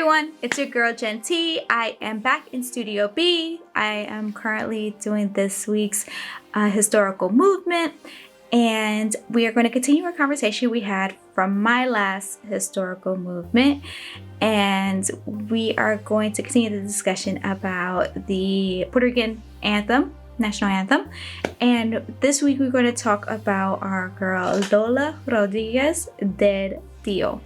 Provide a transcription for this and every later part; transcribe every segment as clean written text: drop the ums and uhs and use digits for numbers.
everyone, it's your girl Jen T. I am back in Studio B. I am currently doing this week's historical movement, and we are going to continue our conversation we had from my last historical movement, and we are going to continue the discussion about the Puerto Rican anthem, national anthem. And this week we're going to talk about our girl Lola Rodriguez de Tio.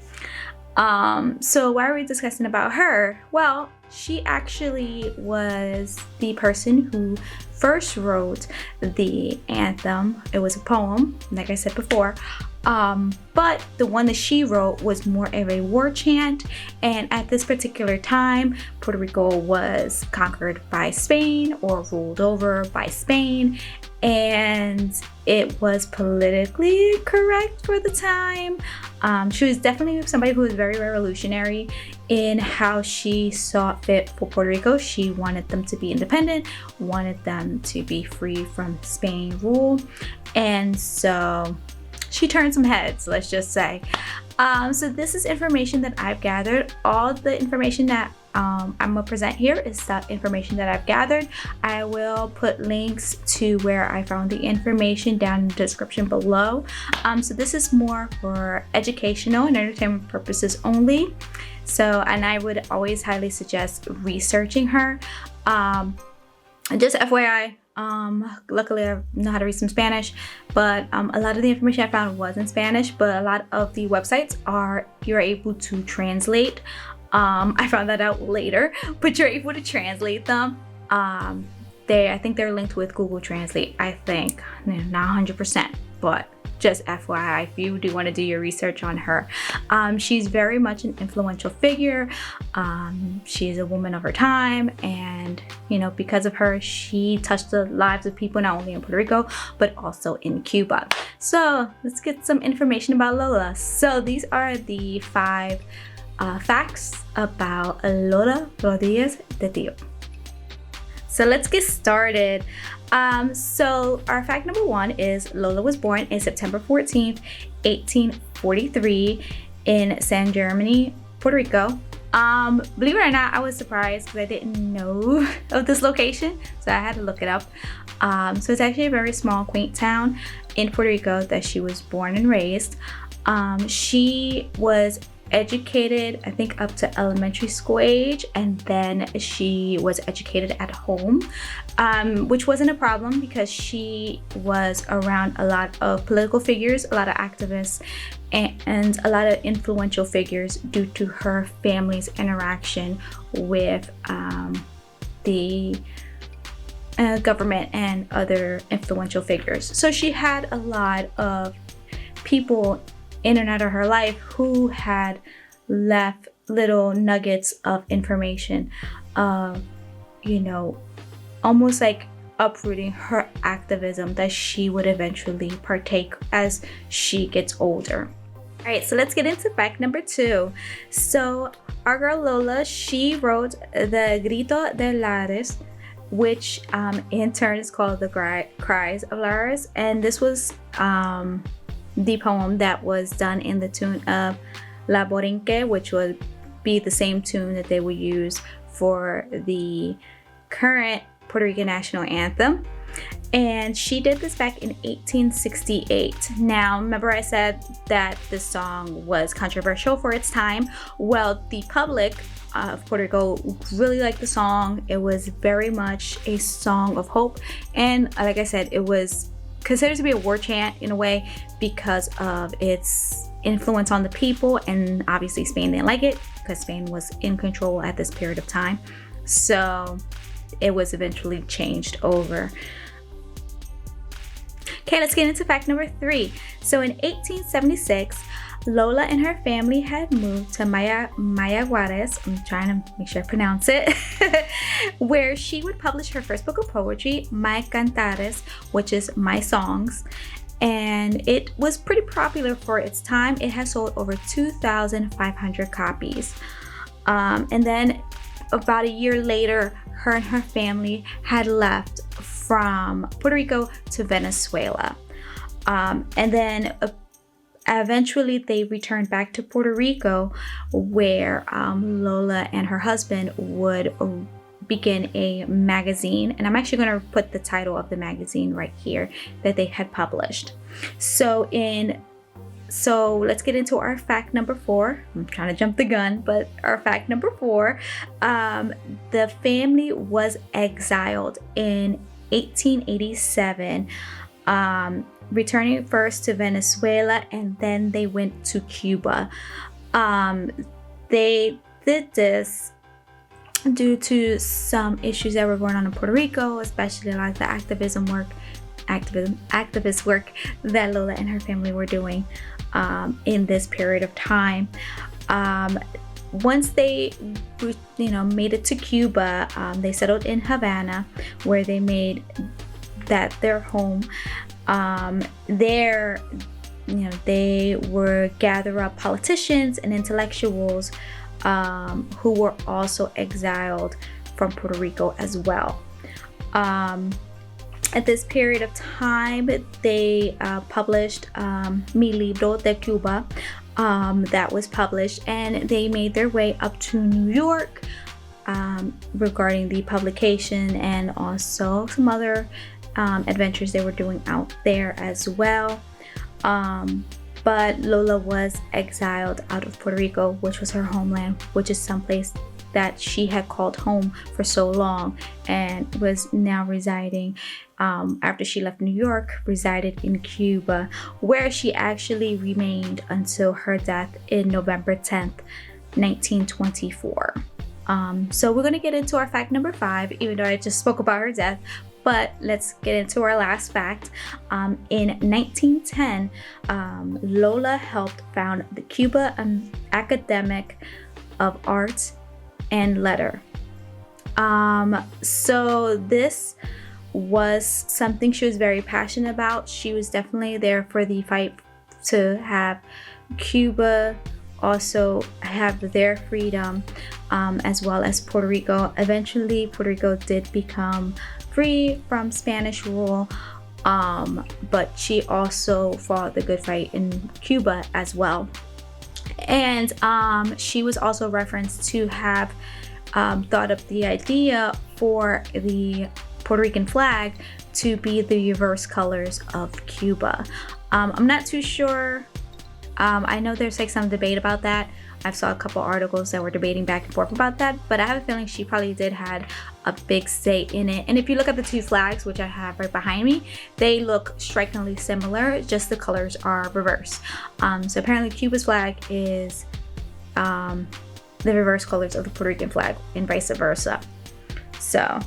So why are we discussing about her? Well, she actually was the person who first wrote the anthem. It was a poem, like I said before, but the one that she wrote was more of a war chant, and at this particular time Puerto Rico was conquered by Spain or ruled over by Spain, and it was politically correct for the time. She was definitely somebody who was very revolutionary in how she saw fit for Puerto Rico. She wanted them to be independent, wanted them to be free from Spain rule, and so she turned some heads, let's just say. So this is information that I've gathered. All the information that I'm gonna present here is the information that I've gathered. I will put links to where I found the information down in the description below. So this is more for educational and entertainment purposes only. So, and I would always highly suggest researching her. Just FYI, luckily I know how to read some Spanish, but a lot of the information I found was in Spanish, but a lot of the websites you're able to translate. I found that out later, but you're able to translate them. I think they're linked with Google Translate, I think. Not 100%, but just FYI, if you do want to do your research on her. She's very much an influential figure. She's a woman of her time, and because of her, she touched the lives of people not only in Puerto Rico but also in Cuba. So let's get some information about Lola. So these are the 5 facts about Lola Rodriguez de Tio. So let's get started. So our fact number 1 is Lola was born in September 14th, 1843 in San Germany, Puerto Rico. Believe it or not, I was surprised because I didn't know of this location, so I had to look it up. So it's actually a very small, quaint town in Puerto Rico that she was born and raised. She was educated, I think, up to elementary school age, and then she was educated at home, which wasn't a problem because she was around a lot of political figures, a lot of activists, and a lot of influential figures due to her family's interaction with the government and other influential figures. So she had a lot of people in and out of her life who had left little nuggets of information, almost like uprooting her activism that she would eventually partake as she gets older. All right, so let's get into fact number 2. So our girl Lola, she wrote the Grito de Lares, which in turn is called the Cries of Lares, and this was the poem that was done in the tune of La Borinque, which would be the same tune that they would use for the current Puerto Rican national anthem. And she did this back in 1868. Now, remember I said that this song was controversial for its time? Well, the public of Puerto Rico really liked the song. It was very much a song of hope, and like I said, it was considered to be a war chant in a way because of its influence on the people, and obviously Spain didn't like it because Spain was in control at this period of time, so it was eventually changed over. Okay, let's get into fact number 3. So in 1876, Lola and her family had moved to Mayaguares, I'm trying to make sure I pronounce it, where she would publish her first book of poetry, My Cantares, which is My Songs. And it was pretty popular for its time. It has sold over 2,500 copies. And then about a year later, her and her family had left from Puerto Rico to Venezuela. And then Eventually, they returned back to Puerto Rico, where Lola and her husband would begin a magazine. And I'm actually going to put the title of the magazine right here that they had published. So let's get into our fact number 4. I'm trying to jump the gun, but our fact number 4, the family was exiled in 1887, returning first to Venezuela, and then they went to Cuba. They did this due to some issues that were going on in Puerto Rico, especially like the activist work that Lola and her family were doing in this period of time. Once they made it to Cuba, they settled in Havana, where they made that their home. There, they would gather up politicians and intellectuals who were also exiled from Puerto Rico as well. At this period of time, they published Mi Libro de Cuba, that was published, and they made their way up to New York regarding the publication, and also some other adventures they were doing out there as well. But Lola was exiled out of Puerto Rico, which was her homeland, which is someplace that she had called home for so long, and was now residing, after she left New York, resided in Cuba, where she actually remained until her death in November 10th, 1924. So we're going to get into our fact number 5, even though I just spoke about her death. But let's get into our last fact. In 1910, Lola helped found the Cuba Academic of Arts and Letter. So this was something she was very passionate about. She was definitely there for the fight to have Cuba also have their freedom, as well as Puerto Rico. Eventually, Puerto Rico did become free from Spanish rule, but she also fought the good fight in Cuba as well. And she was also referenced to have thought up the idea for the Puerto Rican flag to be the reverse colors of Cuba. I'm not too sure. I know there's like some debate about that. I've saw a couple articles that were debating back and forth about that, but I have a feeling she probably did had a big say in it. And if you look at the two flags, which I have right behind me, they look strikingly similar, just the colors are reversed. So apparently Cuba's flag is the reverse colors of the Puerto Rican flag and vice versa. So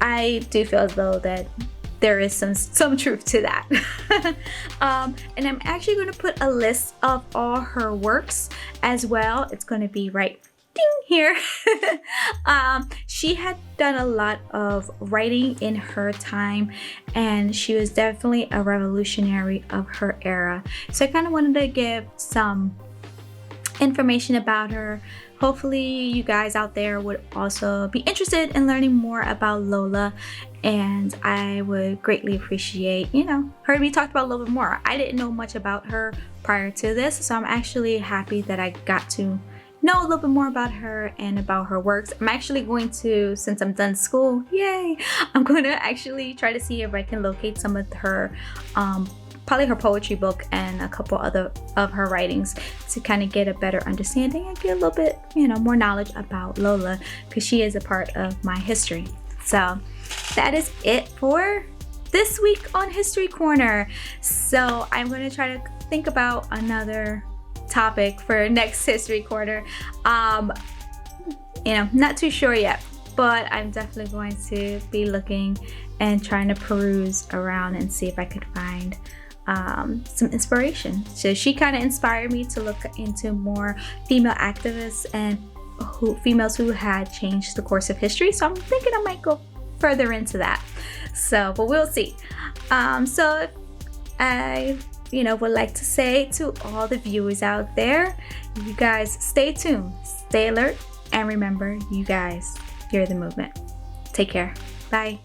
I do feel as though that there is some truth to that. And I'm actually going to put a list of all her works as well. It's going to be right here. She had done a lot of writing in her time, and she was definitely a revolutionary of her era. So I kind of wanted to give some information about her. Hopefully you guys out there would also be interested in learning more about Lola, and I would greatly appreciate, her to be talked about a little bit more. I didn't know much about her prior to this, so I'm actually happy that I got to know a little bit more about her and about her works. I'm actually going to, since I'm done school, yay, I'm going to actually try to see if I can locate some of her probably her poetry book and a couple other of her writings to kind of get a better understanding and get a little bit, more knowledge about Lola, because she is a part of my history. So that is it for this week on History Corner. So I'm going to try to think about another topic for next History Corner. Not too sure yet, but I'm definitely going to be looking and trying to peruse around and see if I could find some inspiration. So she kind of inspired me to look into more female activists and females who had changed the course of history. So I'm thinking I might go further into that. So, but we'll see. So I, would like to say to all the viewers out there, you guys stay tuned, stay alert, and remember, you guys, you're the movement. Take care. Bye.